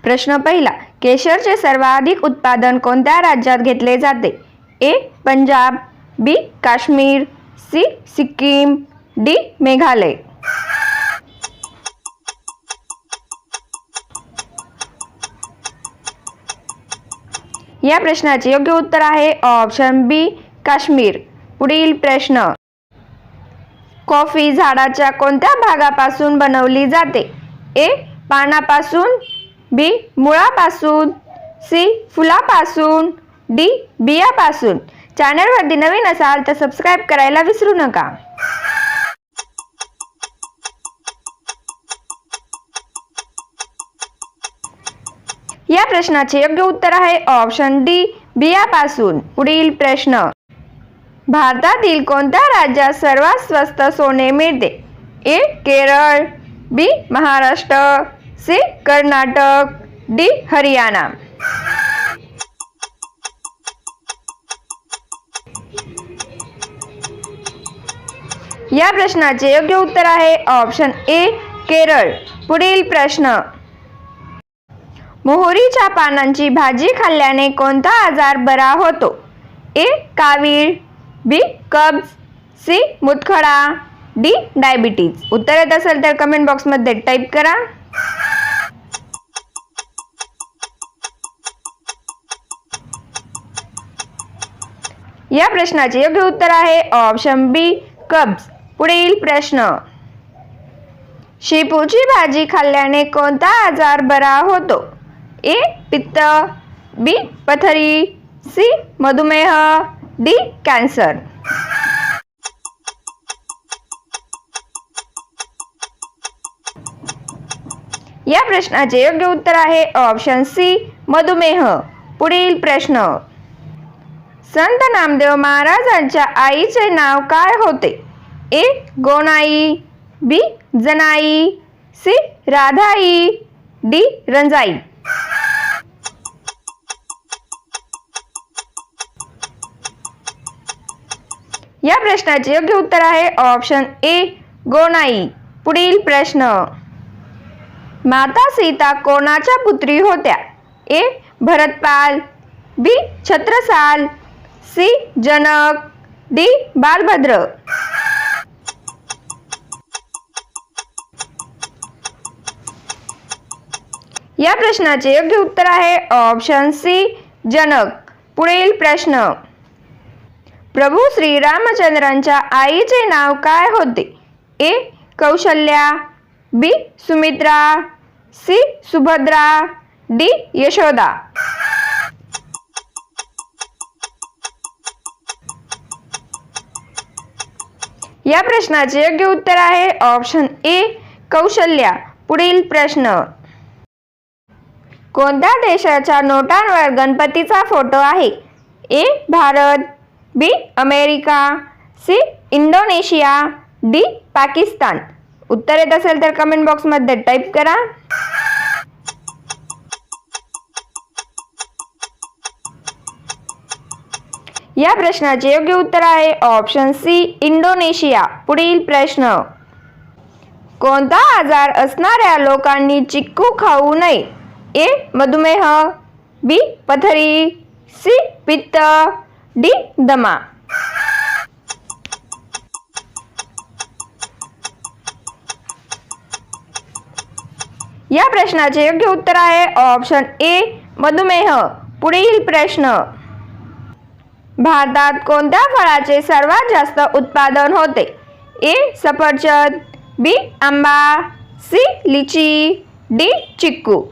प्रश्न पहिला, केशरचे सर्वाधिक उत्पादन कोणत्या राज्यात घेतले जाते? ए. पंजाब, बी. काश्मीर, सी. सिक्कीम, डी. मेघालय. या प्रश्नाचे योग्य उत्तर आहे ऑप्शन बी. काश्मीर. पुढील प्रश्न, कॉफी झाडाच्या कोणत्या भागापासून बनवली जाते? ए. पानापासून, बी. मुळापासून, सी. फुलापासून, डी. बियापासून. चॅनलवरती नवीन असाल तर सबस्क्राईब करायला विसरू नका. या प्रश्नाचे योग्य उत्तर आहे ऑप्शन डी. बियापासून. पुढील प्रश्न, भारतातील कोणत्या राज्यात सर्वात स्वस्त सोने मिळते? ए. केरळ, बी. महाराष्ट्र, सी. कर्नाटक, डी. हरियाणा. या प्रश्नाचे योग्य उत्तर आहे ऑप्शन ए. केरळ. पुढील प्रश्न, मोहरीच्या पानांची भाजी खाल्ल्याने कोणता आजार बरा होतो? ए. कावीळ, बी. कब्ज, सी. मूतखडा, डी. डायबिटीज. उत्तर येत असेल तर कमेंट बॉक्समध्ये टाईप करा. या प्रश्नाचे योग्य उत्तर आहे ऑप्शन बी. कब्ज. पुढील प्रश्न, शेपूची भाजी खाल्ल्याने कोणता आजार बरा होतो? ए. पित्त, बी. पथरी, सी. मधुमेह, डी. कॅन्सर. या प्रश्नाचे योग्य उत्तर आहे ऑप्शन सी. मधुमेह. पुढील प्रश्न, संत नामदेव महाराजांच्या आईचे नाव काय होते? ए. गोनाई, बी. जनाई, सी. राधाई, डी. रंजाई. या प्रश्नाचे योग्य उत्तर आहे ऑप्शन ए. गोनाई. पुढील प्रश्न, माता सीता कोणाच्या पुत्री होत्या? ए. भरतपाल, बी. छत्रसाल, सी. जनक, डी. बालभद्र. या प्रश्नाचे योग्य उत्तर आहे ऑप्शन सी. जनक. पुढील प्रश्न, प्रभू श्री रामचंद्रांच्या आईचे नाव काय होते? ए. कौशल्या, बी. सुमित्रा, सी. सुभद्रा, डी. यशोदा. या प्रश्नाचे योग्य उत्तर आहे ऑप्शन ए. कौशल्या. पुढील प्रश्न, कोणत्या देशाच्या नोटांवर गणपतीचा फोटो आहे? A. Bharat, B. America, C. Indonesia, D. Pakistan. उत्तर येत असेल तर कमेंट बॉक्समध्ये टाईप करा. या प्रश्नाचे योग्य उत्तर आहे ऑप्शन सी. इंडोनेशिया. पुढील प्रश्न, कोणता आजार असणाऱ्या लोकांनी चिक्कू खाऊ नये? ए. मधुमेह, बी. पथरी, सी. पित्त, डी. दमा. या प्रश्नाचे योग्य उत्तर आहे ऑप्शन ए. मधुमेह. पुढील प्रश्न, भारतात कोणत्या फळाचे सर्वात जास्त उत्पादन होते? ए. सफरचंद, बी. आंबा, सी. लिची, डी. चिक्कू.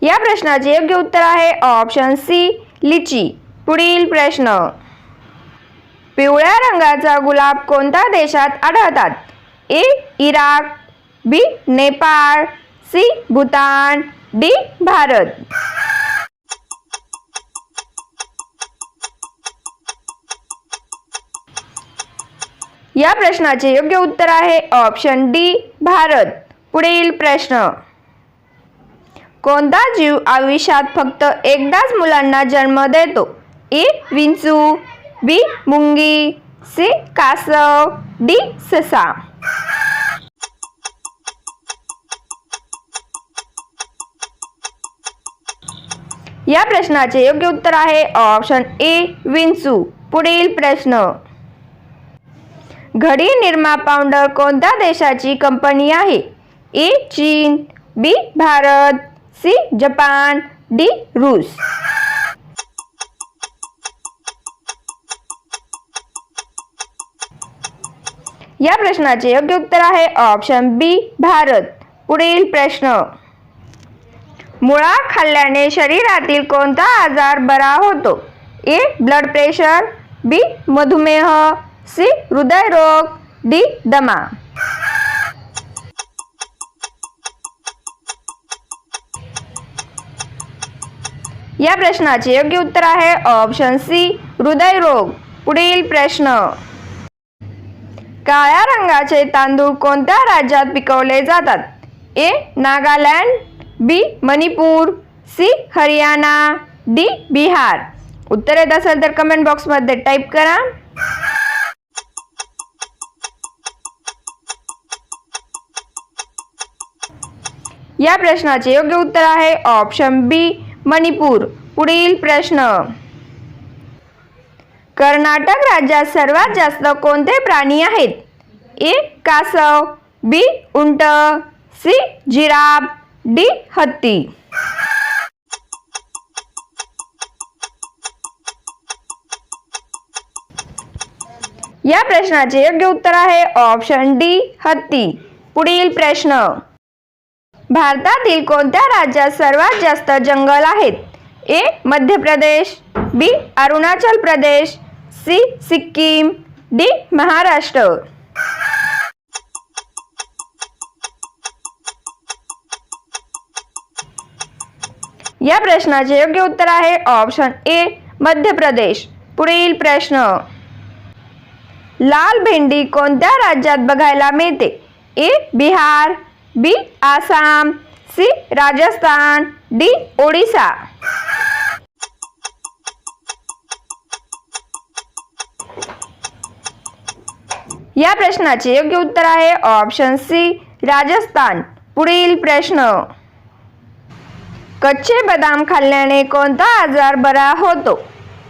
या प्रश्नाचे योग्य उत्तर आहे ऑप्शन सी. लिची. पुढील प्रश्न, पिवळ्या रंगाचा गुलाब कोणत्या देशात आढळतात? ए. इराक, बी. नेपाळ, सी. भूतान, डी. भारत. या प्रश्नाचे योग्य उत्तर आहे ऑप्शन डी. भारत. पुढील प्रश्न, कोणता जीव आयुष्यात फक्त एकदाच मुलांना जन्म देतो? ए. विंचू, बी. मुंगी, सी कासव, डी ससा. या प्रश्नाचे योग्य उत्तर आहे ऑप्शन ए विंचू. पुढील प्रश्न. घडी निरमा पावडर कोणत्या देशाची कंपनी आहे? ए चीन, बी भारत, सी जपान, डी रूस. या प्रश्नाचे योग्य उत्तर आहे ऑप्शन बी भारत. पुढील प्रश्न. मुळा खाल्ल्याने शरीरातील कोणता आजार बरा होतो? ए ब्लड प्रेशर, बी मधुमेह, सी हृदयरोग, डी दमा. या प्रश्नाचे योग्य उत्तर आहे ऑप्शन सी हृदयरोग. पुढील प्रश्न. काळ्या रंगाचे तांदूळ कोणत्या राज्यात पिकवले जातात? ए नागालँड, बी मणिपूर, सी हरियाणा, डी बिहार. उत्तर येत असेल तर कमेंट बॉक्समध्ये टाईप करा. या प्रश्नाचे योग्य उत्तर आहे ऑप्शन बी मणिपूर. पुढील प्रश्न. कर्नाटक राज्यात सर्वात जास्त कोणते प्राणी आहेत? ए कासव, बी उंट, सी जिराफ, डी हत्ती. या प्रश्नाचे योग्य उत्तर आहे ऑप्शन डी हत्ती. पुढील प्रश्न. भारतातील कोणत्या राज्यात सर्वात जास्त जंगल आहेत? ए मध्य प्रदेश, बी अरुणाचल प्रदेश, सी सिक्कीम, डी महाराष्ट्र. या प्रश्नाचे योग्य उत्तर आहे ऑप्शन ए मध्य प्रदेश. पुढील प्रश्न. लाल भेंडी कोणत्या राज्यात बघायला मिळते? ए बिहार, बी आसाम, सी राजस्थान, डी ओडिसा. या प्रश्नाचे योग्य उत्तर आहे ऑप्शन सी राजस्थान. पुढील प्रश्न. कच्चे बदाम खाल्ल्याने कोणता आजार बरा होतो?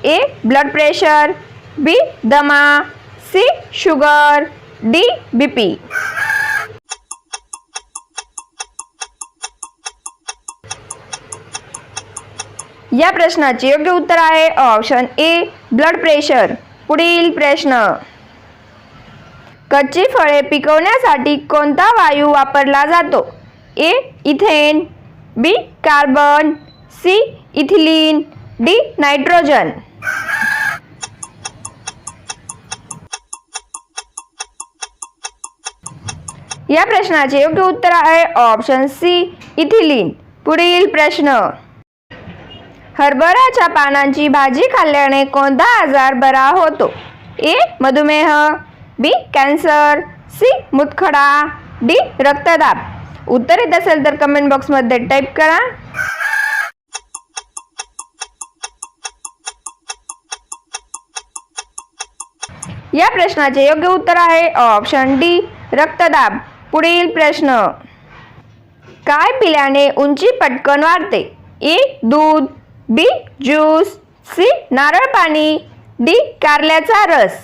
ए ब्लड प्रेशर, बी दमा, सी शुगर, डी बीपी. या प्रश्नाचे योग्य उत्तर आहे ऑप्शन ए ब्लड प्रेशर. पुढील प्रश्न. कच्ची फळे पिकवण्यासाठी कोणता वायू वापरला जातो? A ethane, B carbon, C ethylene, D nitrogen. या प्रश्नाचे योग्य उत्तर आहे ऑप्शन सी इथिलीन. पुढील प्रश्न. हरभऱ्याच्या पानांची भाजी खाल्ल्याने कोणता आजार बरा होतो? ए मधुमेह, बी कॅन्सर, सी मूतखडा, डी रक्तदाब. उत्तर येत असेल तर कमेंट बॉक्समध्ये टाईप करा. या प्रश्नाचे योग्य उत्तर आहे ऑप्शन डी रक्तदाब. पुढील प्रश्न. काय पिल्याने उंची पटकन वाढते? ए दूध, बी ज्यूस, सी नारळ पाणी, डी कारल्याचा रस.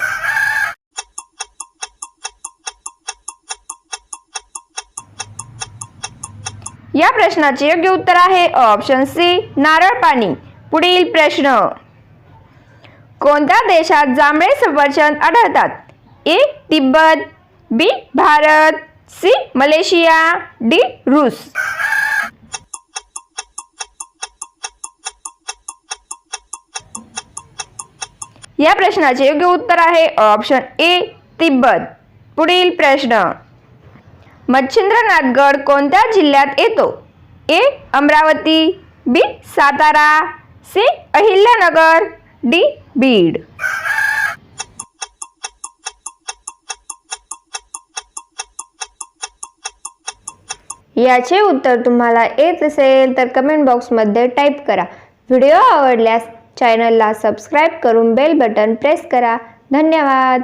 या प्रश्नाचे योग्य उत्तर आहे ऑप्शन सी नारळ पाणी. पुढील प्रश्न. कोणत्या देशात जांभळे सफरचंद आढळतात? ए तिब्बत, बी भारत, सी मलेशिया, डी रूस. या प्रश्नाचे योग्य उत्तर आहे ऑप्शन ए तिब्बत. पुढील प्रश्न. मच्छिंद्रनाथगड कोणत्या जिल्ह्यात येतो? ए अमरावती, बी सातारा, सी अहिल्यानगर, डी बीड. याचे उत्तर तुम्हाला येत असेल तर कमेंट बॉक्समध्ये टाईप करा. व्हिडिओ आवडल्यास चॅनलला सबस्क्राईब करून बेल बटन प्रेस करा. धन्यवाद.